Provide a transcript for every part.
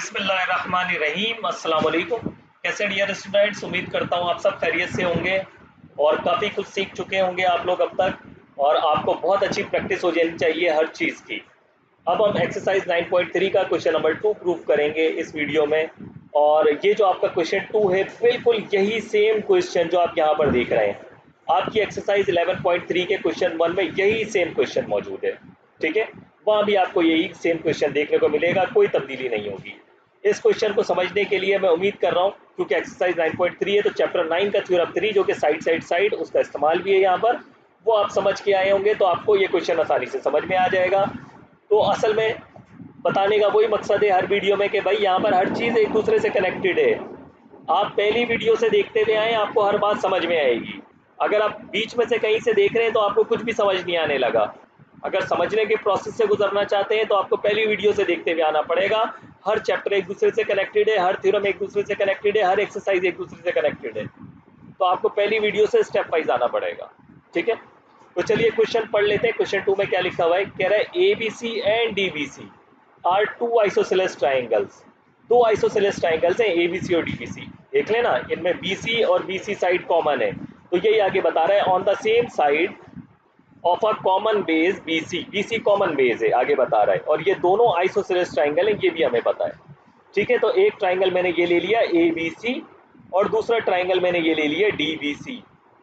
बिस्मिल्लाहिर्रहमानिर्रहीम। अस्सलाम वालेकुम। कैसे डियर स्टूडेंट्स, उम्मीद करता हूँ आप सब खैरियत से होंगे और काफ़ी कुछ सीख चुके होंगे आप लोग अब तक और आपको बहुत अच्छी प्रैक्टिस हो जानी चाहिए हर चीज़ की। अब हम एक्सरसाइज 9.3 का क्वेश्चन नंबर 2 प्रूव करेंगे इस वीडियो में। और ये जो आपका क्वेश्चन 2 है बिल्कुल यही सेम क्वेश्चन जो आप यहाँ पर देख रहे हैं, आपकी एक्सरसाइज 11.3 के क्वेश्चन 1 में यही सेम क्वेश्चन मौजूद है। ठीक है, वहाँ भी आपको यही सेम क्वेश्चन देखने को मिलेगा, कोई तब्दीली नहीं होगी। इस क्वेश्चन को समझने के लिए मैं उम्मीद कर रहा हूँ, क्योंकि एक्सरसाइज 9.3 है तो चैप्टर 9 का थ्योरम 3 जो कि साइड उसका इस्तेमाल भी है यहाँ पर, वो आप समझ के आए होंगे तो आपको ये क्वेश्चन आसानी से समझ में आ जाएगा। तो असल में बताने का वही मकसद है हर वीडियो में कि भाई यहाँ पर हर चीज़ एक दूसरे से कनेक्टेड है। आप पहली वीडियो से देखते हुए आए, आपको हर बात समझ में आएगी। अगर आप बीच में से कहीं से देख रहे हैं तो आपको कुछ भी समझ नहीं आने लगा। अगर समझने के प्रोसेस से गुजरना चाहते हैं तो आपको पहली वीडियो से देखते हुए आना पड़ेगा। हर चैप्टर एक दूसरे से कनेक्टेड है, हर थ्योरम एक दूसरे से कनेक्टेड है, हर एक्सरसाइज एक दूसरे से कनेक्टेड है। तो आपको पहली वीडियो से स्टेप वाइज आना पड़ेगा। ठीक है, तो चलिए क्वेश्चन पढ़ लेते हैं। क्वेश्चन 2 में क्या लिखा हुआ है, कह रहा है ABC and DBC are two isosceles triangles. दो आइसोसेलेस ट्राइंगल्स हैं ABC और DBC। देख लेना, इनमें BC और BC साइड कॉमन है, तो यही आगे बता रहा है on the same side of a common base BC common base है, आगे बता रहा है। और ये दोनों आइसोसेलेस ट्राइंगल है, ये भी हमें पता है। ठीक है, तो एक ट्राइंगल मैंने ये ले लिया ABC और दूसरा ट्राइंगल मैंने ये ले लिया DBC।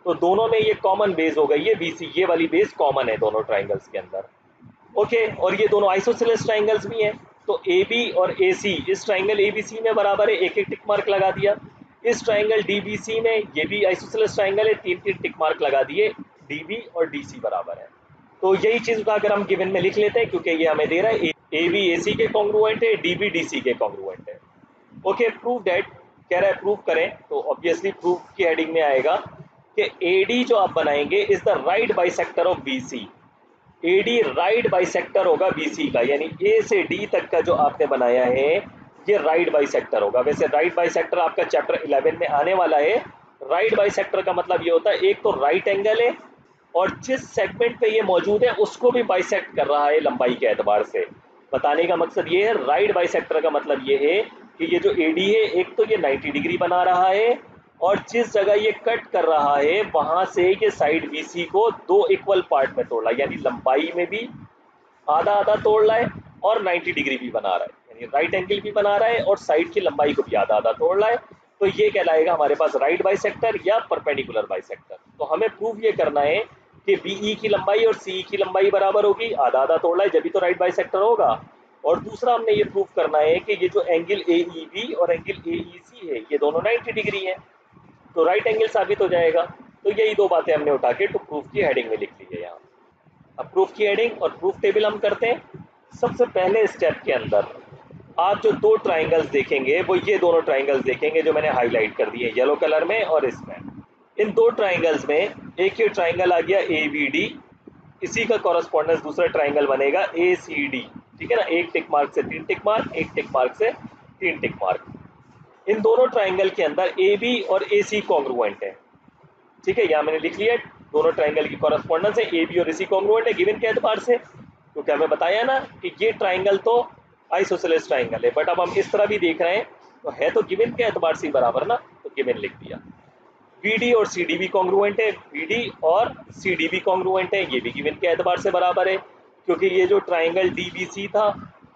तो दोनों में ये कॉमन बेस हो गई है BC, ये वाली बेस कॉमन है दोनों ट्राइंगल्स के अंदर। ओके, और ये दोनों आइसोसेलेस ट्राइंगल्स भी हैं, तो AB और AC इस ट्राइंगल ABC में बराबर है, एक एक टिक मार्क लगा दिया। इस ट्राइंगल DBC में, ये भी आइसोसेलेस ट्राइंगल है, तीन तीन टिक मार्क लगा दिए। DB और DC बराबर है, तो यही चीज़ उठाकर हम गिवन में लिख लेते हैं, क्योंकि ये हमें दे रहा है AB AC के कॉन्ग्रुएंट है, DB DC के कॉन्ग्रुएंट है। ओके, प्रूव दैट कह रहा है प्रूव करें, तो ऑब्वियसली प्रूव की हेडिंग में आएगा कि AD जो आप बनाएंगे is the right bisector of BC। AD right bisector होगा BC का, यानी A से D तक का जो आपने बनाया है ये राइट बाइसेक्टर होगा। वैसे राइट बाइसेक्टर आपका चैप्टर 11 में आने वाला है। राइट बाइसेक्टर का मतलब ये होता है एक तो राइट एंगल है और जिस सेगमेंट पे ये मौजूद है उसको भी बाइसेक्ट कर रहा है लंबाई के एतबार से। बताने का मकसद ये है, राइट बाइसेक्टर का मतलब ये है कि ये जो AD है एक तो ये 90 डिग्री बना रहा है और जिस जगह ये कट कर रहा है वहां से ये साइड BC को दो इक्वल पार्ट में तोड़ रहा है, यानी लंबाई में भी आधा आधा तोड़ रहा है और 90 डिग्री भी बना रहा है, यानी राइट एंगल भी बना रहा है और साइड की लंबाई को भी आधा आधा तोड़ रहा है। तो ये कहलाएगा हमारे पास राइट बाइसेक्टर या परपेंडिकुलर बाइसेक्टर। तो हमें प्रूव ये करना है कि BE की लंबाई और CE की लंबाई बराबर होगी, आधा आधा तोड़ रहा है, जब भी तो राइट बाइसेक्टर होगा। और दूसरा हमने ये प्रूव करना है कि ये जो एंगल AEB और एंगल AEC है ये दोनों 90 डिग्री है, तो राइट एंगल साबित हो जाएगा। तो यही दो बातें हमने उठा के टू प्रूफ की हेडिंग में लिख ली है यहाँ। अब प्रूफ की हेडिंग और प्रूफ टेबल हम करते हैं। सबसे पहले स्टेप के अंदर आप जो दो ट्राइंगल्स देखेंगे वो ये दोनों ट्राइंगल्स देखेंगे जो मैंने हाईलाइट कर दिए येलो कलर में और इसमें। इन दो ट्राइंगल्स में एक ये ट्राइंगल आ गया ABD, इसी का कॉरस्पॉन्डेंस दूसरा ट्राइंगल बनेगा ACD। ठीक है ना, एक टिक मार्क से तीन टिक मार्क, एक टिक मार्क से तीन टिक मार्क। इन दोनों ट्राइंगल के अंदर AB और AC कॉन्ग्रुएंट है। ठीक है, यहाँ मैंने लिख लिया दोनों ट्राइंगल की कॉरस्पॉन्डेंस है AB और AC कॉन्ग्रुएंट है गिवन के एतबार से, क्योंकि हमें बताया ना कि ये ट्राइंगल तो आइसोसेलेस ट्राइंगल है, बट अब हम इस तरह भी देख रहे हैं तो है तो गिवन के एतबार से बराबर ना, तो गिवन लिख दिया। BD और CD भी कॉन्ग्रुएंट है, BD और CD भी कॉन्ग्रुएंट है, ये भी गिवन के एतबार से बराबर है, क्योंकि ये जो ट्राइंगल DBC था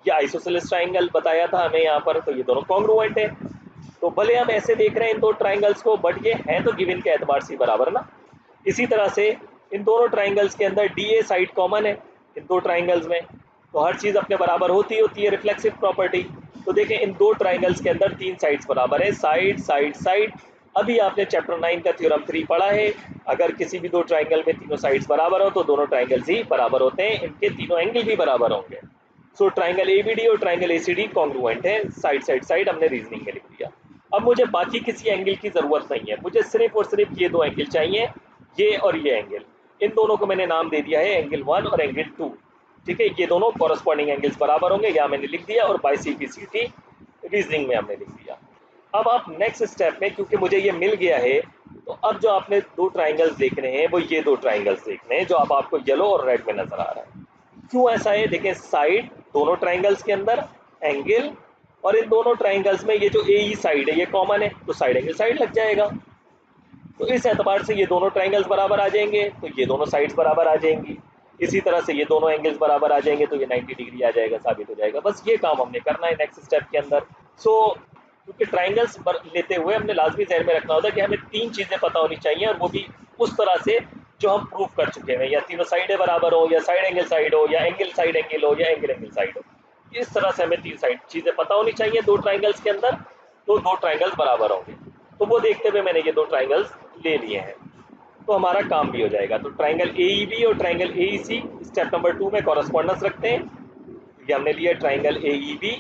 ये आइसोसेलेस ट्राइंगल बताया था हमें यहाँ पर, तो ये दोनों कॉन्ग्रुएंट है। तो भले हम ऐसे देख रहे हैं इन दो ट्राइंगल्स को, बट ये है तो गिवन के एतबार से बराबर ना। इसी तरह से इन दोनों ट्राइंगल्स के अंदर DA साइड कॉमन है इन दो ट्राइंगल्स में, तो हर चीज़ अपने बराबर होती है रिफ्लेक्सिव प्रॉपर्टी। तो देखें इन दो ट्राइंगल्स के अंदर तीन साइड्स बराबर है, साइड साइड साइड। अभी आपने चैप्टर 9 का थ्योरम 3 पढ़ा है, अगर किसी भी दो ट्राइंगल में तीनों साइड्स बराबर हो तो दोनों ट्राइंगल्स ही बराबर होते हैं, इनके तीनों एंगल भी बराबर होंगे। सो ट्राइंगल ABD और ट्राइंगल ACD कॉन्ग्रुएंट है, साइड साइड साइड हमने रीजनिंग में लिख दिया। अब मुझे बाकी किसी एंगल की ज़रूरत नहीं है, मुझे सिर्फ और सिर्फ ये दो एंगल चाहिए, ये और ये एंगल। इन दोनों को मैंने नाम दे दिया है एंगल 1 और एंगल 2। ठीक है, ये दोनों कॉरस्पॉन्डिंग एंगल्स बराबर होंगे, यहाँ मैंने लिख दिया, और बाई CPCT रीजनिंग में हमने लिख दिया। अब आप नेक्स्ट स्टेप में, क्योंकि मुझे ये मिल गया है, तो अब जो आपने दो ट्राइंगल्स देखने हैं वो ये दो ट्राइंगल्स देखने हैं जो अब आपको येलो और रेड में नजर आ रहा है। क्यों ऐसा है, देखें साइड दोनों ट्राइंगल्स के अंदर, एंगल और इन दोनों ट्राइंगल्स में ये जो ए ई साइड है ये कॉमन है, तो साइड एंगल साइड लग जाएगा। तो इस एतबार से ये दोनों ट्राइंगल्स बराबर आ जाएंगे, तो ये दोनों साइड्स बराबर आ जाएंगी। इसी तरह से ये दोनों एंगल्स बराबर आ जाएंगे, तो ये 90 डिग्री आ जाएगा, साबित हो जाएगा। बस ये काम हमने करना है नेक्स्ट स्टेप के अंदर। सो क्योंकि ट्राइंगल्स लेते हुए हमने लाजमी जहन में रखना होता है कि हमें 3 चीज़ें पता होनी चाहिए, और वो भी उस तरह से जो हम प्रूव कर चुके हैं, या तीनों साइडें बराबर हो, या साइड एंगल साइड हो, या एंगल साइड एंगल हो, या एंगल एंगल साइड हो। इस तरह से हमें 3 साइड चीज़ें पता होनी चाहिए दो ट्राइंगल्स के अंदर, तो दो ट्राइंगल्स बराबर होंगे। तो वो देखते हुए मैंने ये दो ट्राइंगल्स ले लिए हैं, तो हमारा काम भी हो जाएगा। तो ट्राइंगल AEB और ट्राइंगल AEC स्टेप नंबर 2 में कॉरस्पॉन्डेंस रखते हैं। ये हमने लिया ट्राइंगल AEB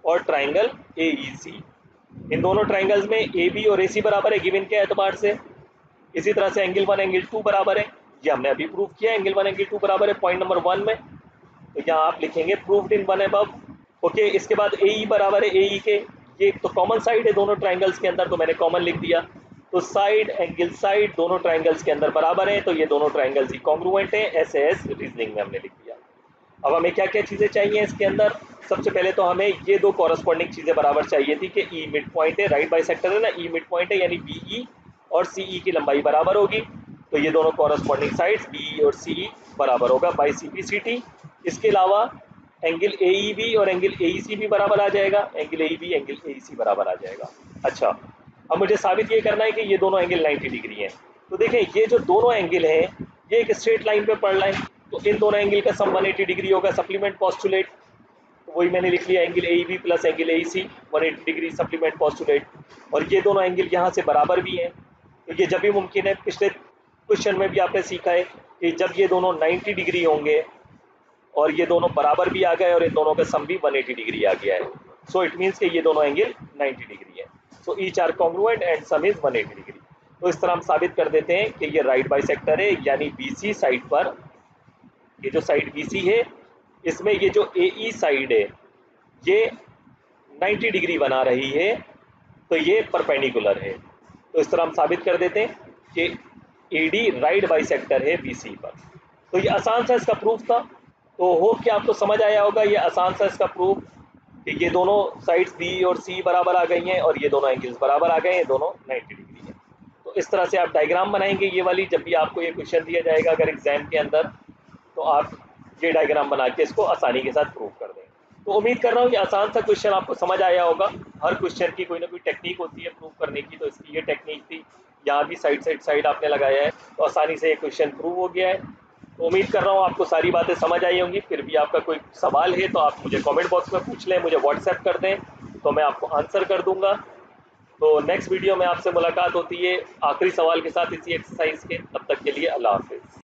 और ट्राइंगल AEC। इन दोनों ट्राइंगल्स में AB और AC बराबर है गिवन के एतबार से। इसी तरह से एंगल 1 एंगल 2 बराबर है, ये हमने अभी प्रूव किया, एंगल 1 एंगल 2 बराबर है पॉइंट नंबर 1 में। तो यहाँ आप लिखेंगे प्रूव्ड इन 1 अबव। ओके, इसके बाद AE बराबर है AE के, ये तो कॉमन साइड है दोनों ट्राइंगल्स के अंदर, तो मैंने कॉमन लिख दिया। तो साइड एंगल साइड दोनों ट्राइंगल्स के अंदर बराबर है, तो ये दोनों ट्राइंगल्स ही कॉन्ग्रुएंट है, ऐसे रीजनिंग में हमने लिख दिया। अब हमें क्या क्या चीज़ें चाहिए इसके अंदर? सबसे पहले तो हमें ये दो कॉरस्पॉन्डिंग चीज़ें बराबर चाहिए थी कि ई मिड पॉइंट है, राइट बाइसेक्टर है ना, ई मिड पॉइंट है, यानी BE और CE की लंबाई बराबर होगी। तो ये दोनों कॉरस्पॉन्डिंग साइड्स BE और CE बराबर होगा बाई CPCT। इसके अलावा एंगल AEB और एंगल AEC भी बराबर आ जाएगा, एंगल AEB एंगल AEC बराबर आ जाएगा। अच्छा, अब मुझे साबित ये करना है कि ये दोनों एंगल 90 डिग्री हैं। तो देखें, ये जो दोनों एंगल हैं ये एक स्ट्रेट लाइन पे पड़ रहा है, तो इन दोनों एंगल का सम 180 डिग्री होगा, सप्लीमेंट पोस्टुलेट। तो वही मैंने लिख लिया, angle AEB plus angle AEC 180 degree supplement postulate. और ये दोनों एंगल यहाँ से बराबर भी हैं, तो ये जब भी मुमकिन है, पिछले क्वेश्चन में भी आपने सीखा है कि जब ये दोनों 90 डिग्री होंगे और ये दोनों बराबर भी आ गए और इन दोनों का सम भी 180 डिग्री आ गया है, सो इट मीन्स कि ये दोनों एंगल 90 डिग्री है। So each are congruent and sum is 180 degree. तो इस तरह हम साबित कर देते हैं कि ये राइट बाइसेक्टर है, यानी BC साइड पर, ये जो साइड BC है इसमें ये जो AE साइड है ये 90 डिग्री बना रही है, तो ये परपेंडिकुलर है। तो इस तरह हम साबित कर देते हैं कि AD राइट बाइसेक्टर है BC पर। तो ये आसान सा इसका प्रूफ था। तो होप कि आपको समझ आया होगा, ये आसान सा इसका प्रूफ कि ये दोनों साइड्स B और C बराबर आ गई हैं और ये दोनों एंगल्स बराबर आ गए हैं, दोनों 90 डिग्री हैं। तो इस तरह से आप डायग्राम बनाएंगे ये वाली, जब भी आपको ये क्वेश्चन दिया जाएगा अगर एग्जाम के अंदर, तो आप ये डायग्राम बना के इसको आसानी के साथ प्रूव कर दें। तो उम्मीद कर रहा हूँ कि आसान सा क्वेश्चन आपको समझ आया होगा। हर क्वेश्चन की कोई ना कोई टेक्निक होती है प्रूव करने की, तो इसकी ये टेक्निक थी। यहाँ भी साइड आपने लगाया है, तो आसानी से ये क्वेश्चन प्रूव हो गया है। तो उम्मीद कर रहा हूँ आपको सारी बातें समझ आई होंगी। फिर भी आपका कोई सवाल है तो आप मुझे कमेंट बॉक्स में पूछ लें, मुझे व्हाट्सएप कर दें, तो मैं आपको आंसर कर दूंगा। तो नेक्स्ट वीडियो में आपसे मुलाकात होती है आखिरी सवाल के साथ इसी एक्सरसाइज के। तब तक के लिए अल्लाह हाफिज़।